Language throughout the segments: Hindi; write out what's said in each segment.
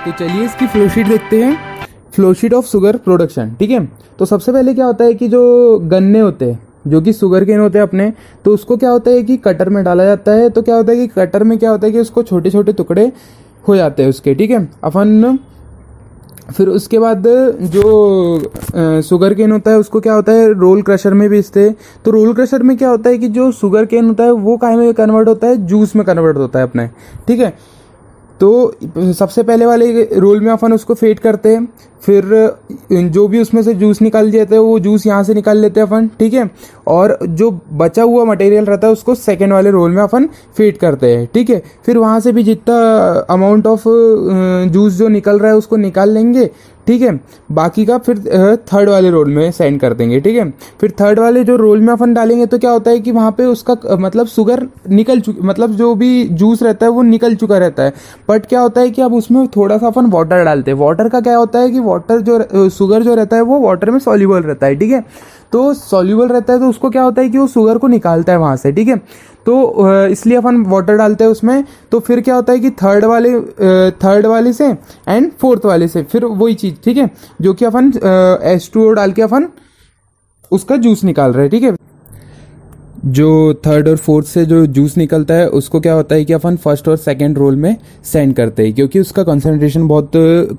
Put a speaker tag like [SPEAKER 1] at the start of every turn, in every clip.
[SPEAKER 1] तो चलिए इसकी फ्लोशीट देखते हैं। Flowsheet of sugar production. ठीक है, तो सबसे पहले क्या होता है कि जो गन्ने होते हैं जो कि शुगर केन होते हैं अपने, तो उसको क्या होता है कि कटर में डाला जाता है। तो क्या होता है कि कटर में क्या होता है कि उसको छोटे छोटे टुकड़े हो जाते हैं उसके। ठीक है, अपन फिर उसके बाद जो शुगर केन होता है उसको क्या होता है रोल क्रशर में बेचते हैं। तो रोल क्रशर में क्या होता है कि जो शुगर केन होता है वो काय में कन्वर्ट होता है, जूस में कन्वर्ट होता है अपने। ठीक है, तो सबसे पहले वाले रोल में अपन उसको फेड करते हैं, फिर जो भी उसमें से जूस निकाल जाता है वो जूस यहाँ से निकाल लेते हैं अपन। ठीक है, और जो बचा हुआ मटेरियल रहता है उसको सेकेंड वाले रोल में अपन फेड करते हैं। ठीक है, फिर वहाँ से भी जितना अमाउंट ऑफ जूस जो निकल रहा है उसको निकाल लेंगे। ठीक है, बाकी का फिर थर्ड वाले रोल में सेंड कर देंगे। ठीक है, फिर थर्ड वाले जो रोल में अपन डालेंगे तो क्या होता है कि वहाँ पे उसका मतलब शुगर निकल मतलब जो भी जूस रहता है वो निकल चुका रहता है। बट क्या होता है कि अब उसमें थोड़ा सा अपन वाटर डालते हैं। वाटर का क्या होता है कि वाटर जो शुगर जो रहता है वो वाटर में सॉल्युबल रहता है। ठीक है, तो सॉल्युबल रहता है तो उसको क्या होता है कि वो शुगर को निकालता है वहाँ से। ठीक है, तो इसलिए अपन वाटर डालते हैं उसमें। तो फिर क्या होता है कि थर्ड वाले से एंड फोर्थ वाले से फिर वही चीज़। ठीक है, जो कि अपन H2O डाल के अपन उसका जूस निकाल रहे हैं। ठीक है, जो थर्ड और फोर्थ से जो जूस निकलता है उसको क्या होता है कि अपन फर्स्ट और सेकंड रोल में सेंड करते हैं, क्योंकि उसका कंसंट्रेशन बहुत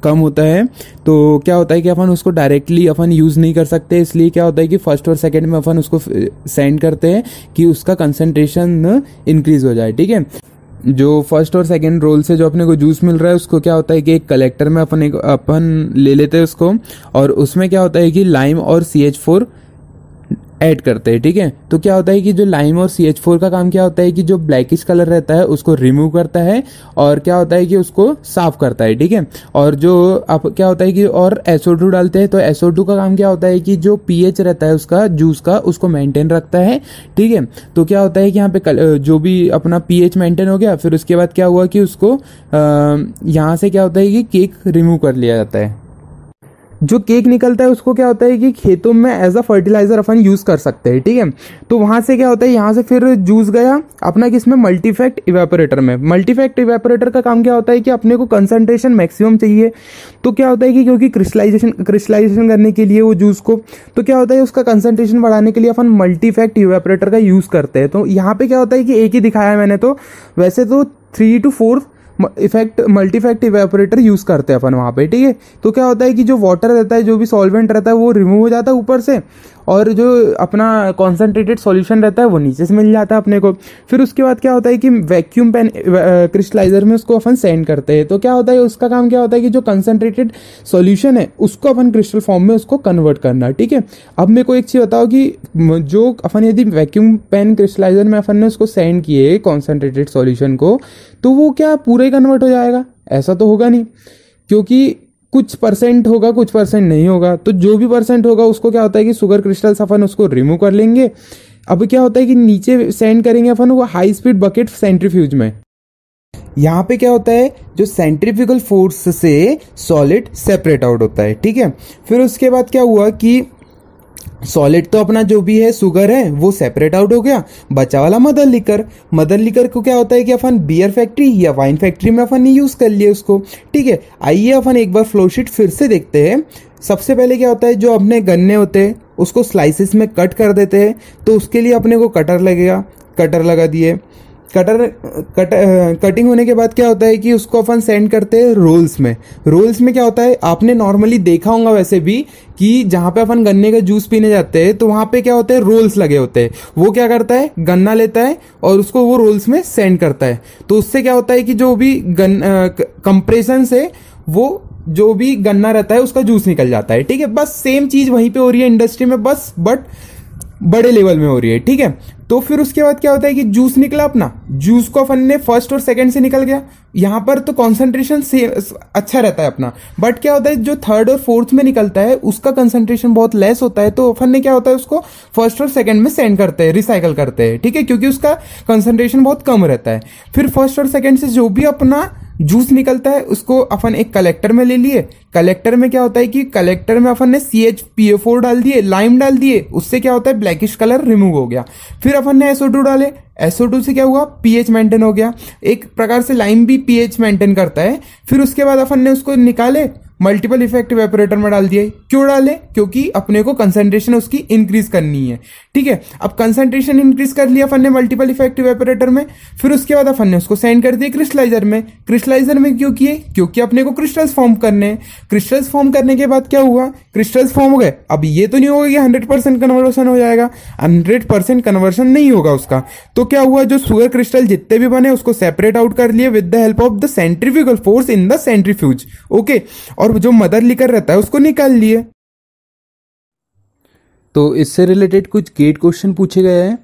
[SPEAKER 1] कम होता है। तो क्या होता है कि अपन उसको डायरेक्टली अपन यूज़ नहीं कर सकते, इसलिए क्या होता है कि फर्स्ट और सेकंड में अपन उसको सेंड करते हैं कि उसका कंसंट्रेशन इंक्रीज हो जाए। ठीक है, जो फर्स्ट और सेकंड रोल से जो अपने को जूस मिल रहा है उसको क्या होता है कि एक कलेक्टर में अपन ले लेते हैं उसको, और उसमें क्या होता है कि लाइम और CH4 ऐड करते हैं। ठीक है, तो क्या होता है कि जो लाइम और CH4 का काम क्या होता है कि जो ब्लैकिश कलर रहता है उसको रिमूव करता है, और क्या होता है कि उसको साफ करता है। ठीक है, और जो अब क्या होता है कि और SO2 डालते हैं, तो SO2 का काम क्या होता है कि जो pH रहता है उसका जूस का उसको मेंटेन रखता है। ठीक है, तो क्या होता है कि यहाँ पे जो भी अपना pH मेंटेन हो गया, फिर उसके बाद क्या हुआ कि उसको यहाँ से क्या होता है कि केक रिमूव कर लिया जाता है। जो केक निकलता है उसको क्या होता है कि खेतों में एज अ फर्टिलाइजर अपन यूज कर सकते हैं। ठीक है, तो वहां से क्या होता है यहाँ से फिर जूस गया अपना किसमें, मल्टीफैक्ट इवेपोरेटर में। मल्टीफैक्ट इवेपोरेटर का काम क्या होता है कि अपने को कंसंट्रेशन मैक्सिमम चाहिए। तो क्या होता है कि क्योंकि क्रिस्टलाइजेशन करने के लिए वो जूस को, तो क्या होता है उसका कंसंट्रेशन बढ़ाने के लिए अपन मल्टीफैक्ट इवेपोरेटर का यूज करते हैं। तो यहाँ पे क्या होता है कि एक ही दिखाया है मैंने, तो वैसे तो 3 to 4 मल्टीफैक्ट इवेपोरेटर यूज करते हैं अपन वहाँ पे। ठीक है, तो क्या होता है कि जो वाटर रहता है, जो भी सॉल्वेंट रहता है वो रिमूव हो जाता है ऊपर से, और जो अपना कॉन्सेंट्रेटेड सॉल्यूशन रहता है वो नीचे से मिल जाता है अपने को। फिर उसके बाद क्या होता है कि वैक्यूम पेन क्रिस्टलाइजर में उसको अपन सेंड करते हैं। तो क्या होता है उसका काम क्या होता है कि जो कंसेंट्रेटेड सॉल्यूशन है उसको अपन क्रिस्टल फॉर्म में उसको कन्वर्ट करना। ठीक है, अब मेरे को एक चीज़ बताओ कि जो अपन यदि वैक्यूम पेन क्रिस्टलाइजर में अपन ने उसको सेंड किए कॉन्सेंट्रेटेड सॉल्यूशन को, तो वो क्या पूरा ही कन्वर्ट हो जाएगा? ऐसा तो होगा नहीं, क्योंकि कुछ परसेंट होगा, कुछ परसेंट नहीं होगा। तो जो भी परसेंट होगा उसको क्या होता है कि शुगर क्रिस्टल्स अपन उसको रिमूव कर लेंगे। अब क्या होता है कि नीचे सेंड करेंगे अपन वो हाई स्पीड बकेट सेंट्रीफ्यूज में। यहाँ पे क्या होता है, जो सेंट्रीफ्यूगल फोर्स से सॉलिड सेपरेट आउट होता है। ठीक है, फिर उसके बाद क्या हुआ कि सॉलिड तो अपना जो भी है शुगर है वो सेपरेट आउट हो गया, बचा वाला मदर लिकर को क्या होता है कि अपन बियर फैक्ट्री या वाइन फैक्ट्री में अपन ने यूज कर लिए उसको। ठीक है, आइए अपन एक बार फ्लोशीट फिर से देखते हैं। सबसे पहले क्या होता है, जो अपने गन्ने होते हैं उसको स्लाइसिस में कट कर देते हैं। तो उसके लिए अपने को कटर लगेगा, कटर लगा दिए। कटिंग होने के बाद क्या होता है कि उसको अपन सेंड करते हैं रोल्स में क्या होता है, आपने नॉर्मली देखा होगा वैसे भी कि जहां पे अपन गन्ने का जूस पीने जाते हैं तो वहां पे क्या होते हैं, रोल्स लगे होते हैं। वो क्या करता है, गन्ना लेता है और उसको वो रोल्स में सेंड करता है। तो उससे क्या होता है कि जो भी कंप्रेशन से वो जो भी गन्ना रहता है उसका जूस निकल जाता है। ठीक है, बस सेम चीज वहीं पे हो रही है इंडस्ट्री में, बस बट बड़े लेवल में हो रही है। ठीक है, तो फिर उसके बाद क्या होता है कि जूस निकला अपना, जूस को अपन ने फर्स्ट और सेकंड से निकल गया। यहाँ पर तो कॉन्सेंट्रेशन से अच्छा रहता है अपना, बट क्या होता है जो थर्ड और फोर्थ में निकलता है उसका कंसेंट्रेशन बहुत लेस होता है। तो अपन ने क्या होता है उसको फर्स्ट और सेकंड में सेंड करते हैं, रिसाइकल करते हैं। ठीक है, क्योंकि उसका कंसेंट्रेशन बहुत कम रहता है। फिर फर्स्ट और सेकंड से जो भी अपना जूस निकलता है उसको अपन एक कलेक्टर में ले लिए, कलेक्टर में क्या होता है कि कलेक्टर में अपन ने CHPO4 डाल दिए, लाइम डाल दिए, उससे क्या होता है ब्लैकिश कलर रिमूव हो गया। फिर अपन ने SO2 डाले, SO2 से क्या हुआ pH मेंटेन हो गया। एक प्रकार से लाइम भी pH मेंटेन करता है। फिर उसके बाद अपन ने उसको निकाले, मल्टीपल इफेक्ट इवेपोरेटर में डाल दिए। क्यों डाले? क्योंकि अपने को कंसंट्रेशन उसकी इंक्रीज करनी है, ठीक है। अब कंसंट्रेशन इंक्रीज कर लिया अपन ने मल्टीपल इफेक्ट इवेपोरेटर में। फिर उसके बाद अपन ने उसको सेंड कर दिया क्रिस्टलाइजर में। क्रिस्टलाइजर में क्यों किए? क्योंकि अपने को क्रिस्टल्स फॉर्म करने हैं। क्रिस्टल्स फॉर्म करने के बाद क्या हुआ, क्रिस्टल्स फॉर्म हो गए। अब ये तो नहीं होगा कि 100% कन्वर्सन हो जाएगा, 100% कन्वर्सन नहीं होगा उसका। तो क्या हुआ, जो शुगर क्रिस्टल जितने भी बने उसको सेपरेट आउट कर लिए with the help of the centrifugal force in the centrifuge, okay. और जो मदर लिकर रहता है उसको निकाल लिए। तो इससे रिलेटेड कुछ गेट क्वेश्चन पूछे गए हैं।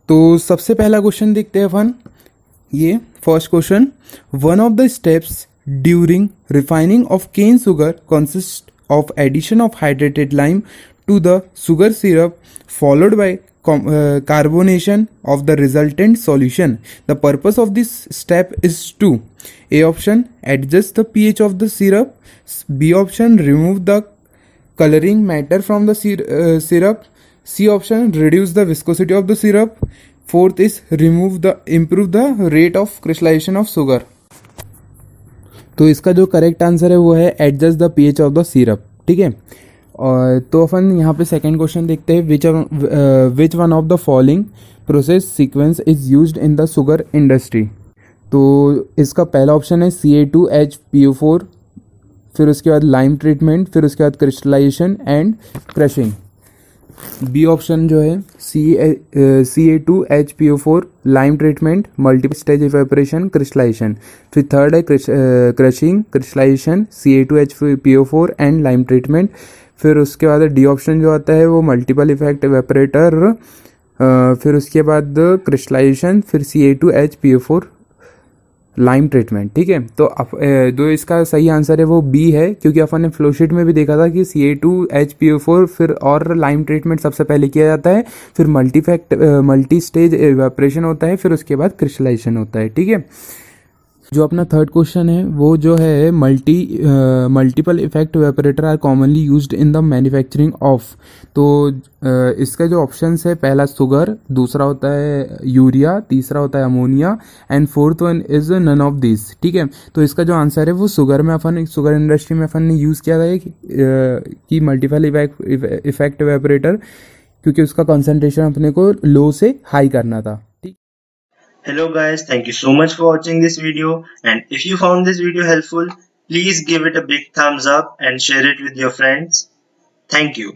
[SPEAKER 1] तो सबसे पहला क्वेश्चन देखते हैं अपन, ये first question, one of the steps during refining of cane sugar consist of addition of hydrated lime to the sugar syrup followed by carbonation of the resultant solution. The purpose of this step is to A option adjust the pH of the syrup, B option remove the coloring matter from the syrup, C option reduce the viscosity of the syrup, fourth is improve the rate of crystallization of sugar. तो इसका जो करेक्ट आंसर है वो है adjust the pH of the syrup, ठीक है। और तो अपन यहाँ पे सेकंड क्वेश्चन देखते हैं, which one of the following process sequence is used in the sugar industry. तो इसका पहला ऑप्शन है CA2HPO4, फिर उसके बाद लाइम ट्रीटमेंट, फिर उसके बाद crystallization and crushing. B option जो है CA2HPO4 lime treatment, multiple stage evaporation, crystallization. फिर थर्ड है crushing, crystallization, CA2HPO4 and lime treatment. फिर उसके बाद डी ऑप्शन जो आता है वो मल्टीपल इफेक्ट इवेपोरेटर, फिर उसके बाद क्रिस्टलाइजेशन, फिर CA2HPO4 लाइम ट्रीटमेंट, ठीक है। तो जो इसका सही आंसर है वो बी है, क्योंकि अपन ने फ्लोशीट में भी देखा था कि CA2HPO4 फिर और लाइम ट्रीटमेंट सबसे पहले किया जाता है, फिर मल्टी स्टेज इवेपोरेशन होता है, फिर उसके बाद क्रिस्टलाइजेशन होता है, ठीक है। जो अपना थर्ड क्वेश्चन है वो जो है multiple effect evaporator are commonly used in the manufacturing of. तो इसका जो ऑप्शंस है, पहला शुगर, दूसरा होता है यूरिया, तीसरा होता है ammonia and fourth one is none of this, ठीक है। तो इसका जो आंसर है वो शुगर इंडस्ट्री में अपन ने यूज़ किया था कि मल्टीपल इफेक्ट इवेपोरेटर, क्योंकि उसका कंसंट्रेशन अपने को लो से हाई करना था।
[SPEAKER 2] Hello guys, thank you so much for watching this video, and if you found this video helpful, please give it a big thumbs up and share it with your friends. Thank you.